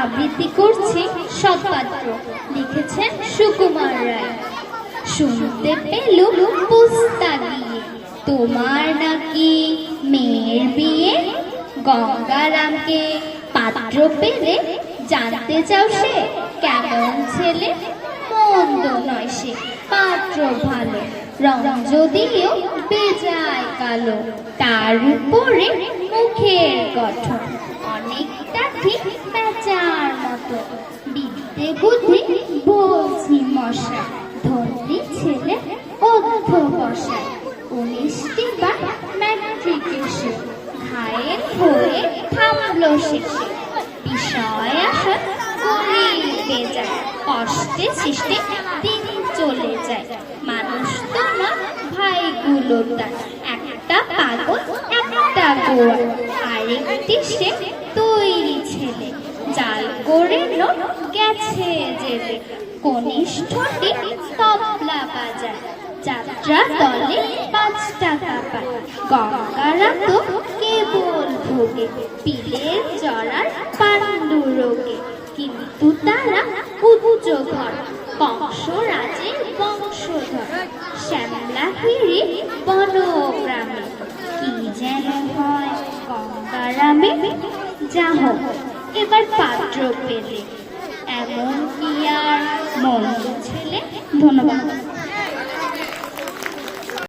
আবৃত্তি করছে সৎপাত্র, লিখেছেন সুকুমার রায়। শুনতে পেলুম পুস্তা দিয়ে তোমার নাকি মেয়ের বিয়ে। গঙ্গারামকে পাত্র পেলে জানতে চাও সে কেমন ছেলে। মন্দ নয় সে পাত্র ভালো, রং যদিও বেজায় কালো। তার উপরে মুখের গঠন অনেকটা ঠিক প্যাঁচার মতো। বিদ্যে বুদ্ধি বলছি মশা, ধন্যী ছেলে অধ্যবসায়। 19টি বার ম্যাট্রিকে সে ঘায়েল হয়ে থামলো শেষে। বিষয় আসন গলিতে যায়, কষ্টে সৃষ্টে দিন চলে যায়। মানুষ তো না ভাইগুলো তার, একটা পাগল একটা গোয়া। আরেকটি সে তৈরি ছেলে, জাল করে নোট গেছে জেলে। কনিষ্ঠটি তবলা বাজায়, যাত্রা দলে 5 টাকা পায়। গঙ্গারা তো কেবল ভোগে পিলের জড়ার পাণ্ডু রোগে। কিন্তু তারা উচ্চ ঘর, কংসরাজের বংশধর। শ্যামলাহিরি বনগ্রামে কি যেন হয় গঙ্গারামে। যা হোক এবার পাত্র পেলে, এমন কি আর মন্দ ছেলে। ধন্যবাদ।